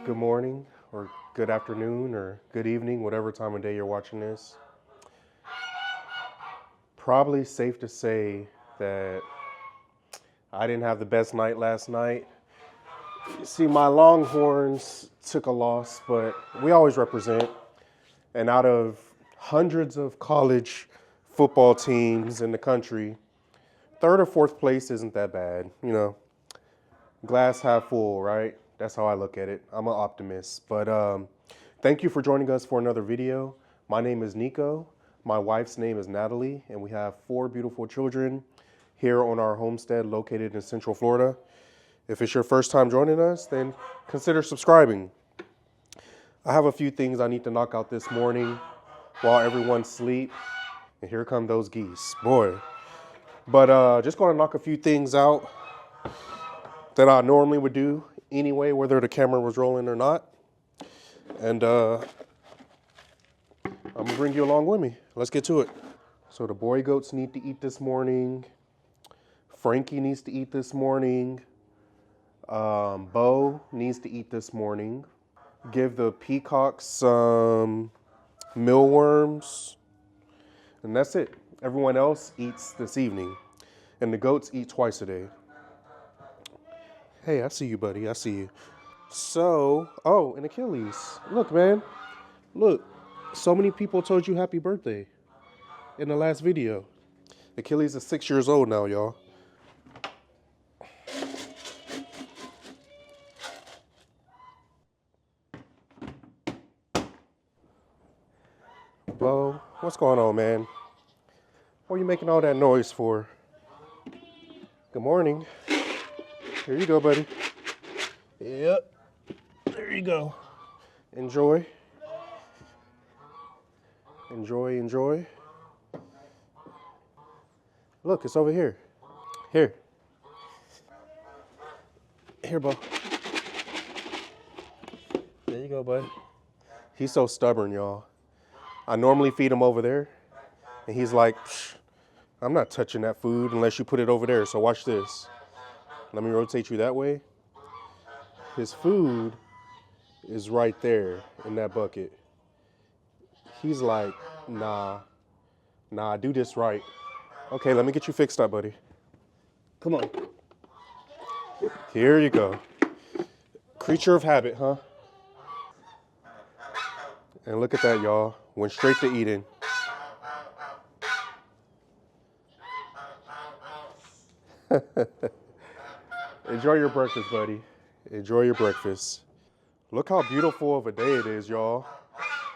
Good morning, or good afternoon, or good evening, whatever time of day you're watching this. Probably safe to say that I didn't have the best night last night. See, my Longhorns took a loss, but we always represent. And out of hundreds of college football teams in the country, third or fourth place isn't that bad. You know, glass half full, right? That's how I look at it. I'm an optimist. But thank you for joining us for another video. My name is Nico. My wife's name is Natalie, and we have 4 beautiful children here on our homestead located in Central Florida. If it's your first time joining us, then consider subscribing. I have a few things I need to knock out this morning while everyone's asleep. And here come those geese, boy. But just gonna knock a few things out that I normally would do anyway, whether the camera was rolling or not. And I'm gonna bring you along with me. Let's get to it. So the boy goats need to eat this morning. Frankie needs to eat this morning. Bo needs to eat this morning. Give the peacocks some mealworms. And that's it. Everyone else eats this evening. And the goats eat twice a day. Hey, I see you, buddy. I see you. So, oh, and Achilles. Look, man. Look. So many people told you happy birthday in the last video. Achilles is 6 years old now, y'all. Bo, what's going on, man? What are you making all that noise for? Good morning. Here you go, buddy. Yep. There you go. Enjoy. Enjoy, enjoy. Look, it's over here. Here. Here, Bo. There you go, bud. He's so stubborn, y'all. I normally feed him over there, and he's like, I'm not touching that food unless you put it over there, so watch this. Let me rotate you that way. His food is right there in that bucket. He's like, nah, do this right. Okay, let me get you fixed up, buddy. Come on. Here you go. Creature of habit, huh? And look at that, y'all. Went straight to eating. Enjoy your breakfast, buddy. Enjoy your breakfast. Look how beautiful of a day it is, y'all.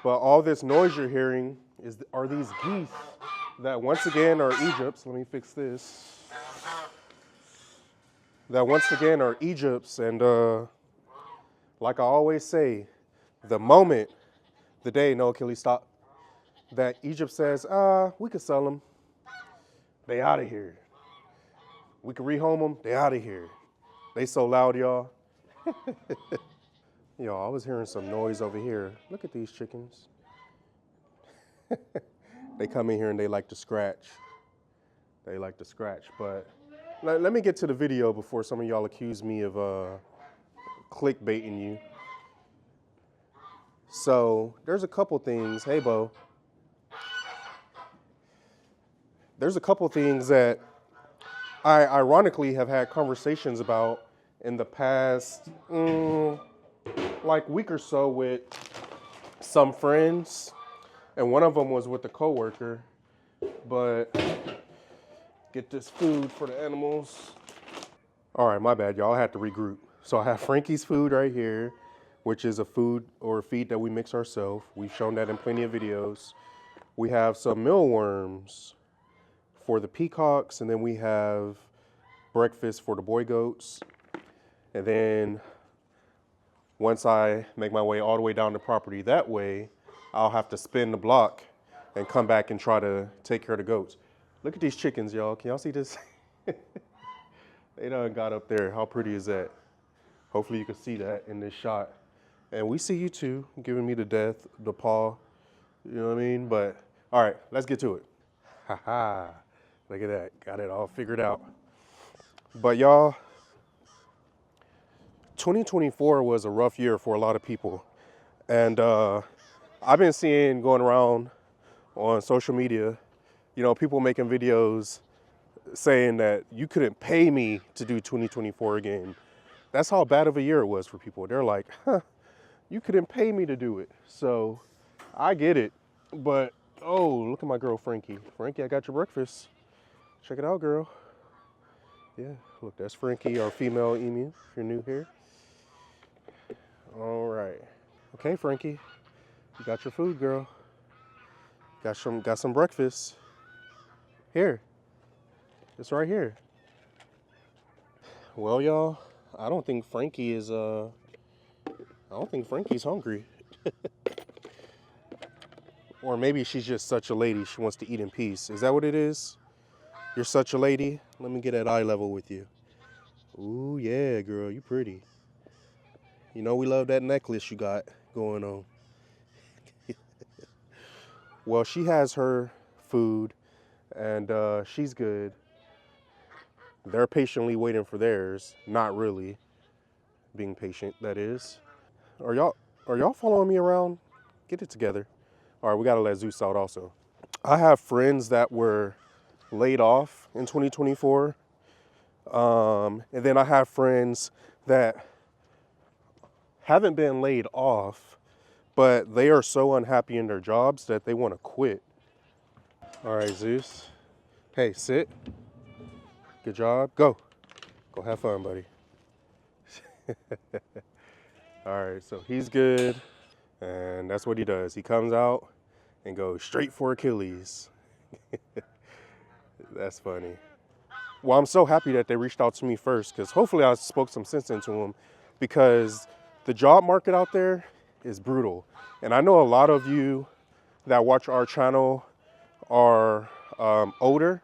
But all this noise you're hearing are these geese that once again are Egypt's. Let me fix this. That once again are Egypt's. And like I always say, the moment, the day, no, Achilles, stop, that Egypt says, we could sell them, they out of here. We could rehome them, they out of here. They so loud, y'all. Y'all, I was hearing some noise over here. Look at these chickens. They come in here and they like to scratch. They like to scratch, but let me get to the video before some of y'all accuse me of clickbaiting you. So there's a couple things, hey Bo. There's a couple things that I ironically have had conversations about in the past like week or so with some friends And one of them was with a coworker. But get this food for the animals. All right, my bad, y'all. I had to regroup. So I have Frankie's food right here, which is a food or a feed that we mix ourselves. We've shown that in plenty of videos. We have some mealworms for the peacocks, and then we have breakfast for the boy goats. And then once I make my way all the way down the property that way, I'll have to spin the block and come back and try to take care of the goats. Look at these chickens, y'all. Can y'all see this? They done got up there. How pretty is that? Hopefully you can see that in this shot. And we see you too, giving me the paw. You know what I mean? But all right, let's get to it. Ha ha. Look at that. Got it all figured out. But y'all, 2024 was a rough year for a lot of people. And I've been seeing going around on social media, you know, people making videos saying that you couldn't pay me to do 2024 again. That's how bad of a year it was for people. They're like, huh, you couldn't pay me to do it. So I get it. But, oh, look at my girl, Frankie. Frankie, I got your breakfast. Check it out, girl. Yeah, look, that's Frankie, our female emu, if you're new here. All right. Okay, Frankie, you got your food, girl. Got some breakfast. Here. It's right here. Well, y'all, I don't think Frankie's hungry. Or maybe she's just such a lady. She wants to eat in peace. Is that what it is? You're such a lady? Let me get at eye level with you. Ooh, yeah, girl, you pretty. You know we love that necklace you got going on. Well, she has her food, and she's good. They're patiently waiting for theirs. Not really being patient, that is. Are y'all following me around? Get it together. All right, we gotta let Zeus out also. I have friends that were laid off in 2024. And then I have friends that haven't been laid off, but they are so unhappy in their jobs that they want to quit. All right, Zeus. Hey, sit. Good job. Go. Go have fun, buddy. All right, so he's good. And that's what he does. He comes out and goes straight for Achilles. That's funny. Well, I'm so happy that they reached out to me first, because hopefully I spoke some sense into them, because the job market out there is brutal. And I know a lot of you that watch our channel are older.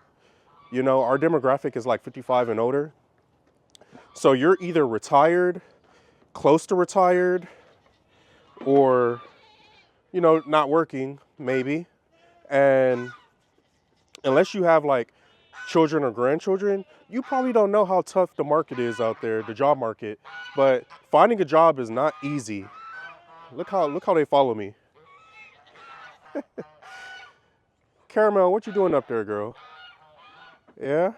You know, our demographic is like 55 and older. So you're either retired, close to retired, or, you know, not working, maybe. And unless you have like children or grandchildren, you probably don't know how tough the market is out there, the job market. But finding a job is not easy. Look how they follow me. Caramel, what you doing up there, girl? Yeah?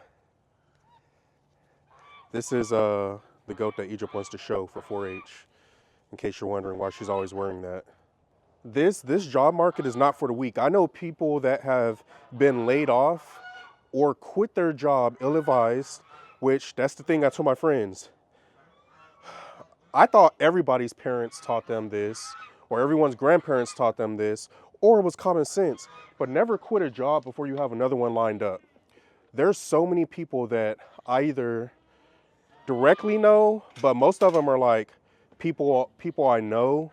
This is the goat that Egypt wants to show for 4-H, in case you're wondering why she's always wearing that. This job market is not for the weak. I know people that have been laid off or quit their job ill-advised, which that's the thing I told my friends. I thought everybody's parents taught them this, or everyone's grandparents taught them this, or it was common sense, but never quit a job before you have another one lined up. There's so many people that I either directly know, but most of them are like people I know.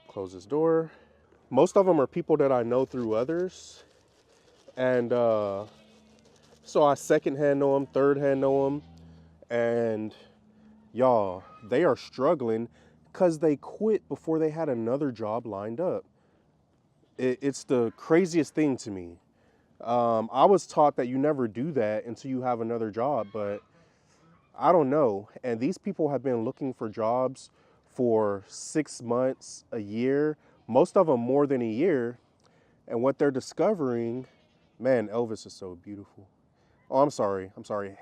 Close this door. Most of them are people that I know through others. And so I secondhand know them, third-hand know them. And y'all, they are struggling because they quit before they had another job lined up. It's the craziest thing to me. I was taught that you never do that until you have another job, but I don't know. And these people have been looking for jobs for 6 months, a year, most of them more than a year. And what they're discovering, man, Elvis is so beautiful. Oh, I'm sorry,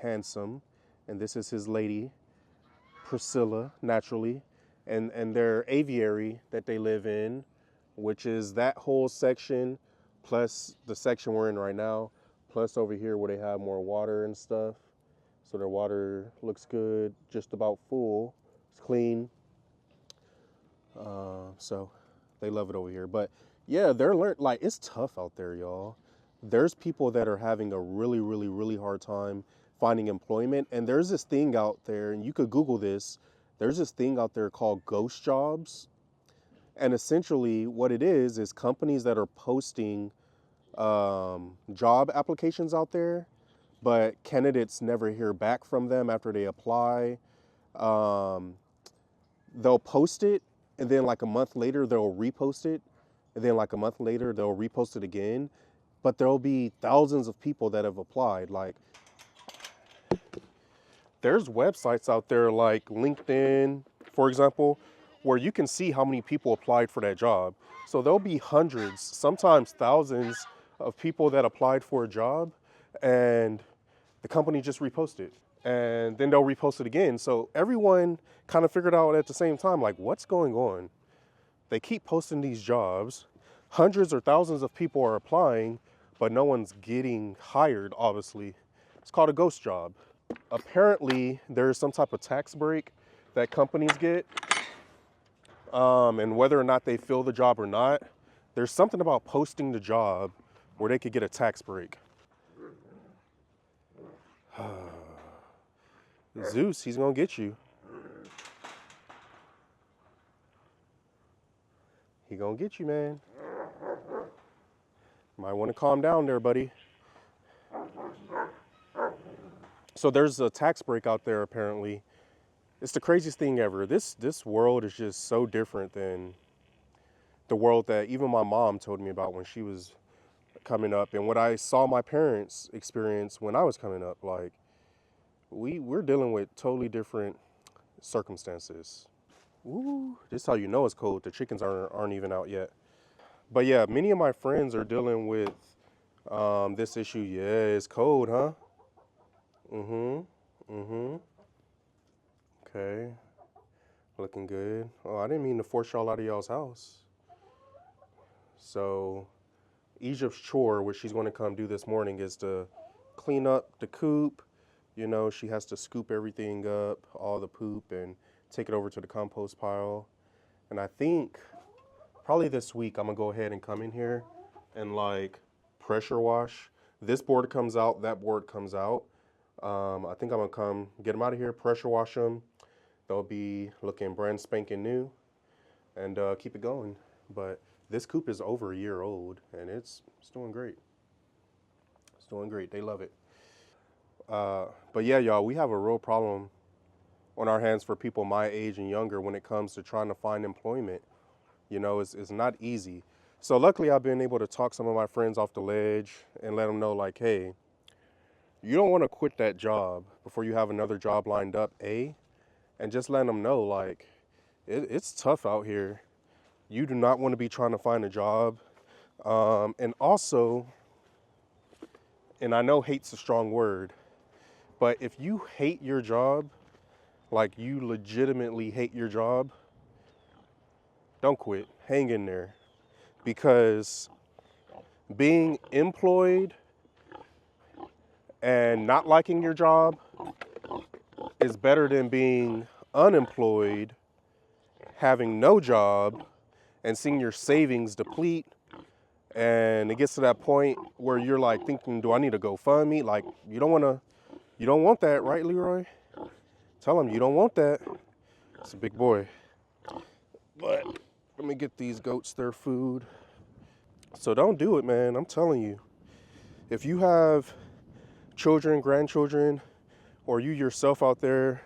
handsome. And this is his lady, Priscilla, naturally. and their aviary that they live in, which is that whole section, plus the section we're in right now, plus over here where they have more water and stuff. So their water looks good, just about full. It's clean. So they love it over here. But yeah, like it's tough out there, y'all. There's people that are having a really, really, really hard time finding employment. And there's this thing out there, and you could Google this. There's this thing out there called ghost jobs. And essentially what it is companies that are posting job applications out there, but candidates never hear back from them after they apply. They'll post it, and then like a month later, they'll repost it. And then like a month later, they'll repost it again. But there'll be thousands of people that have applied. Like, there's websites out there like LinkedIn, for example, where you can see how many people applied for that job. So there'll be hundreds, sometimes thousands of people that applied for a job, and the company just reposted. And then they'll repost it again. So everyone kind of figured out at the same time, like, what's going on? They keep posting these jobs. Hundreds or thousands of people are applying, but no one's getting hired, obviously. It's called a ghost job. Apparently, there's some type of tax break that companies get. And whether or not they fill the job or not, there's something about posting the job where they could get a tax break. Zeus, he's gonna get you. He gonna get you, man. Might want to calm down there, buddy. So there's a tax break out there, apparently. It's the craziest thing ever. This world is just so different than the world that even my mom told me about when she was coming up, and what I saw my parents experience when I was coming up. Like, we're dealing with totally different circumstances. Ooh, this is how you know it's cold. The chickens aren't even out yet. But yeah, many of my friends are dealing with this issue. Yeah, it's cold, huh? Okay, looking good. Oh, I didn't mean to force y'all out of y'all's house. So Egypt's chore, which she's going to come do this morning, is to clean up the coop. You know, she has to scoop everything up, all the poop, and take it over to the compost pile. And I think probably this week I'm gonna go ahead and come in here and like pressure wash. This board comes out, that board comes out. I think I'm gonna come get them out of here, pressure wash them. They'll be looking brand spanking new, and keep it going. But this coop is over a year old, and it's doing great. It's doing great. They love it. But yeah, y'all, we have a real problem on our hands for people my age and younger when it comes to trying to find employment. You know, it's not easy. So luckily, I've been able to talk some of my friends off the ledge and let them know, like, hey, you don't want to quit that job before you have another job lined up, and just letting them know, like, it's tough out here. You do not want to be trying to find a job. And also, and I know hate's a strong word, but if you hate your job, like you legitimately hate your job, don't quit. Hang in there. Because being employed and not liking your job is better than being unemployed, having no job, and seeing your savings deplete. And it gets to that point where you're like thinking, do I need to GoFundMe? Like, you don't want that, right, Leroy? Tell him you don't want that. It's a big boy. But let me get these goats their food. So don't do it, man. I'm telling you. If you have children, grandchildren, or you yourself out there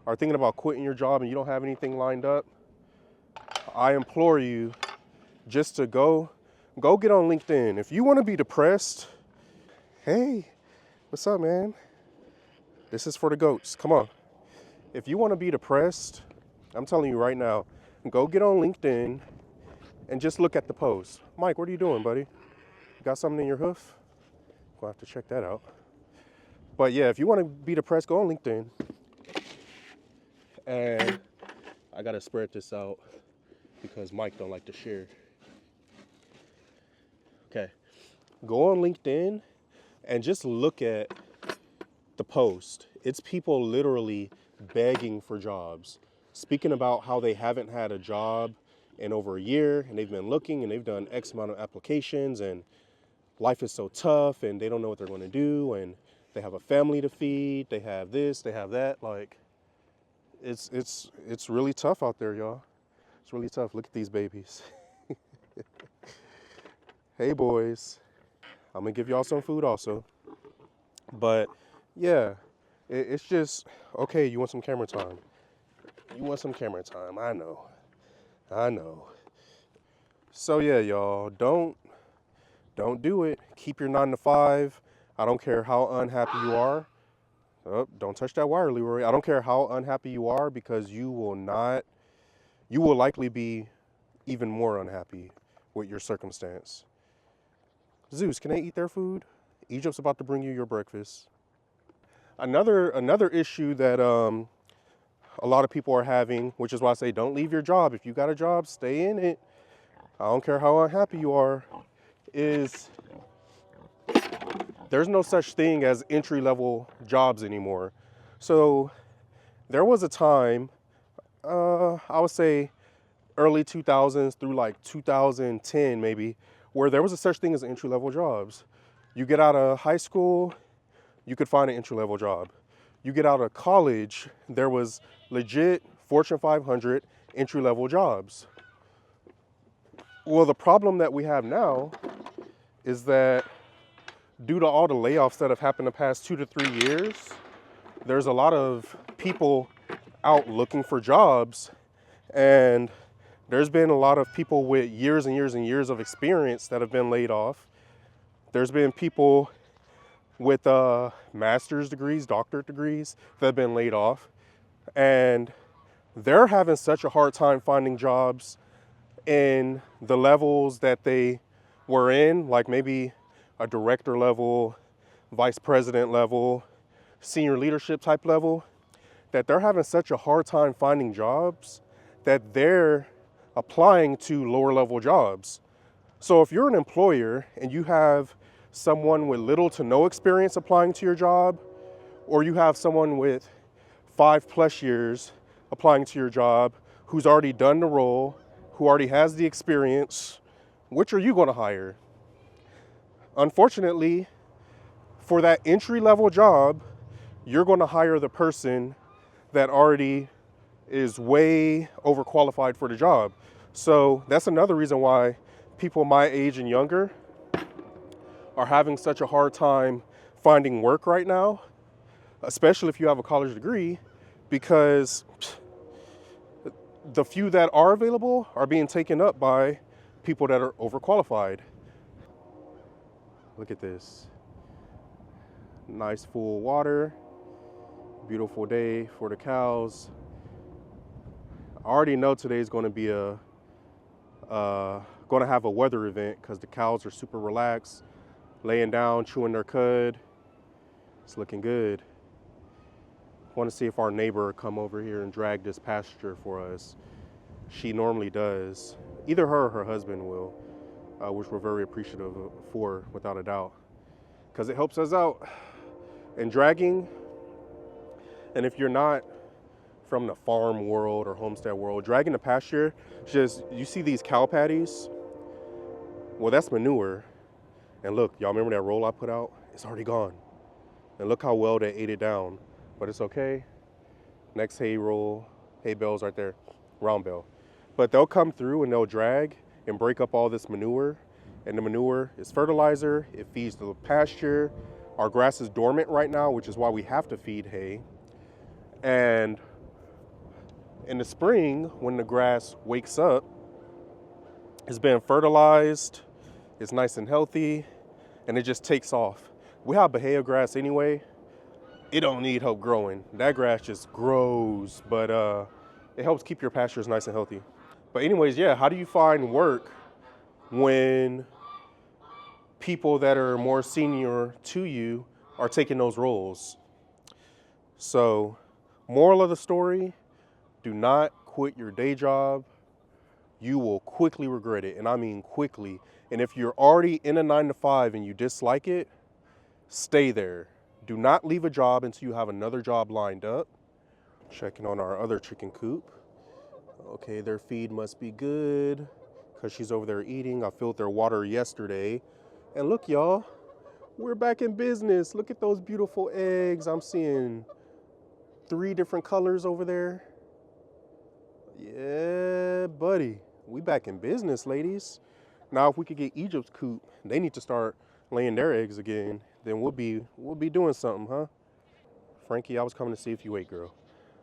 are thinking about quitting your job and you don't have anything lined up, I implore you just to go get on LinkedIn. If you want to be depressed, hey, what's up, man? This is for the goats. Come on. If you want to be depressed, I'm telling you right now, go get on LinkedIn and just look at the post. Mike, what are you doing, buddy? You got something in your hoof? Gonna have to check that out. But yeah, if you want to be depressed, go on LinkedIn. And I gotta spread this out because Mike don't like to share. Okay, go on LinkedIn and just look at the post. It's people literally begging for jobs, speaking about how they haven't had a job in over a year and they've been looking and they've done X amount of applications and life is so tough and they don't know what they're going to do and they have a family to feed, they have this, they have that. Like, it's really tough out there, y'all. It's really tough. Look at these babies. Hey boys, I'm gonna give y'all some food also. But yeah, it's just, okay, you want some camera time. You want some camera time, I know. So yeah, y'all, don't do it. Keep your 9 to 5. I don't care how unhappy you are. Oh, don't touch that wire, Leroy. I don't care how unhappy you are because you will likely be even more unhappy with your circumstance. Zeus, can I eat their food? Egypt's about to bring you your breakfast. Another issue that a lot of people are having, which is why I say don't leave your job. If you got a job, stay in it. I don't care how unhappy you are, is there's no such thing as entry-level jobs anymore. So there was a time, I would say early 2000s through like 2010 maybe, where there was a such thing as entry-level jobs. You get out of high school, you could find an entry-level job. You get out of college, there was legit Fortune 500 entry-level jobs. Well, the problem that we have now is that due to all the layoffs that have happened the past 2 to 3 years, there's a lot of people out looking for jobs, and there's been a lot of people with years and years and years of experience that have been laid off. There's been people with master's degrees, doctorate degrees that have been laid off, and they're having such a hard time finding jobs in the levels that they were in, like maybe a director level, vice president level, senior leadership type level, that they're having such a hard time finding jobs that they're applying to lower level jobs. So if you're an employer and you have someone with little to no experience applying to your job, or you have someone with 5+ years applying to your job who's already done the role, who already has the experience, which are you going to hire? Unfortunately, for that entry-level job, you're going to hire the person that already is way overqualified for the job. So that's another reason why people my age and younger are having such a hard time finding work right now, especially if you have a college degree, because the few that are available are being taken up by people that are overqualified. Look at this. Nice full water. Beautiful day for the cows. I already know today's going to be going to have a weather event because the cows are super relaxed, laying down, chewing their cud. It's looking good. Want to see if our neighbor will come over here and drag this pasture for us. She normally does. Either her or her husband will, which we're very appreciative for, without a doubt, because it helps us out in dragging. And if you're not from the farm world or homestead world, dragging the pasture, just, you see these cow patties? Well, that's manure. And look, y'all remember that roll I put out? It's already gone. And look how well they ate it down. But it's okay. Next hay roll, hay bale's right there, round bale. But they'll come through and they'll drag and break up all this manure. And the manure is fertilizer. It feeds the pasture. Our grass is dormant right now, which is why we have to feed hay. And in the spring, when the grass wakes up, it's been fertilized, it's nice and healthy, and it just takes off. We have Bahia grass anyway. It don't need help growing. That grass just grows, but it helps keep your pastures nice and healthy. But anyways, yeah, how do you find work when people that are more senior to you are taking those roles? So, moral of the story, do not quit quit your day job, you will quickly regret it. And I mean quickly. And if you're already in a 9-to-5 and you dislike it, stay there. Do not leave a job until you have another job lined up. Checking on our other chicken coop. Okay, their feed must be good because she's over there eating. I filled their water yesterday. And look, y'all, we're back in business. Look at those beautiful eggs. I'm seeing 3 different colors over there. Yeah, buddy. We back in business, ladies. Now, if we could get Egypt's coop, they need to start laying their eggs again. Then we'll be doing something, huh? Frankie, I was coming to see if you ate, girl.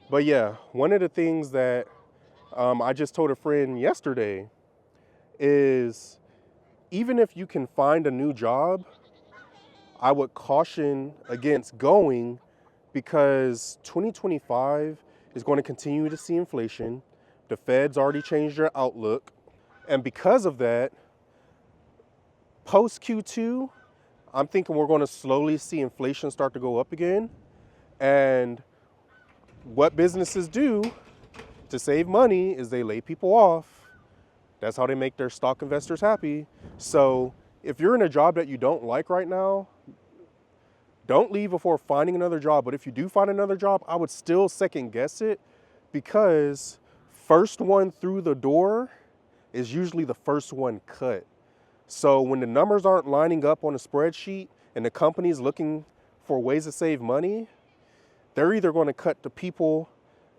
But yeah, one of the things that I just told a friend yesterday is even if you can find a new job, I would caution against going because 2025 is going to continue to see inflation. The Fed's already changed their outlook. And because of that, post Q2, I'm thinking we're going to slowly see inflation start to go up again. And what businesses do to save money is they lay people off. That's how they make their stock investors happy. So if you're in a job that you don't like right now, don't leave before finding another job. But if you do find another job, I would still second guess it because first one through the door is usually the first one cut. So when the numbers aren't lining up on a spreadsheet and the company's looking for ways to save money, they're either going to cut the people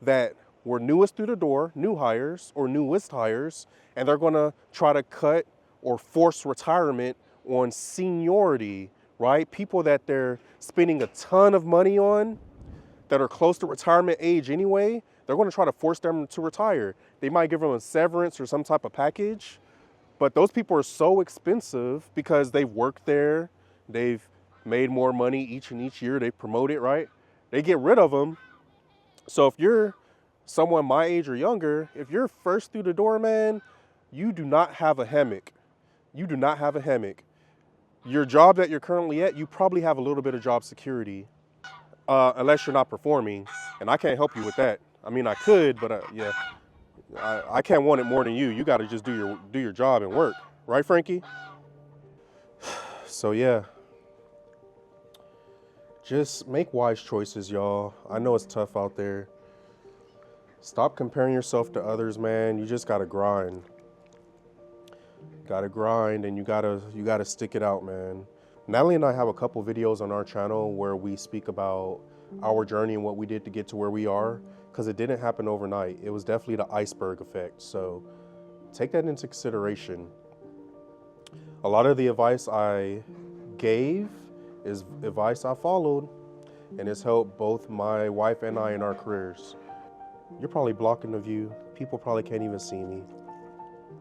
that were newest through the door, new hires or newest hires, and they're going to try to cut or force retirement on seniority, right? People that they're spending a ton of money on that are close to retirement age anyway, they're going to try to force them to retire. They might give them a severance or some type of package, but those people are so expensive because they've worked there, they've made more money each year, they promote it, right? They get rid of them. So if you're someone my age or younger, if you're first through the door, man, you do not have a hammock. You do not have a hammock. Your job that you're currently at, you probably have a little bit of job security, unless you're not performing, and I can't help you with that. I mean, I could, but yeah, I can't want it more than you. You got to just do your job and work, right, Frankie? So yeah, just make wise choices, y'all. I know it's tough out there. Stop comparing yourself to others, man. You just gotta grind. Gotta grind, and you gotta stick it out, man. Natalie and I have a couple videos on our channel where we speak about our journey and what we did to get to where we are, because it didn't happen overnight. It was definitely the iceberg effect. So take that into consideration. A lot of the advice I gave is advice I followed, and it's helped both my wife and I in our careers. You're probably blocking the view. People probably can't even see me.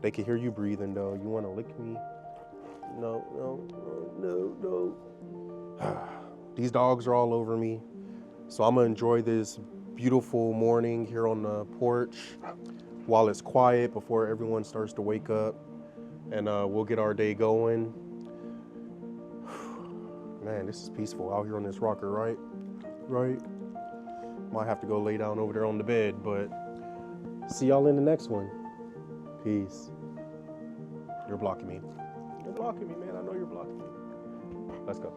They can hear you breathing though. You want to lick me? No, no, no, no, no. These dogs are all over me. So I'm gonna enjoy this beautiful morning here on the porch while it's quiet before everyone starts to wake up, and we'll get our day going. Man, this is peaceful out here on this rocker, right? Right. Might have to go lay down over there on the bed, but see y'all in the next one. Peace. You're blocking me. You're blocking me, man. I know you're blocking me. Let's go.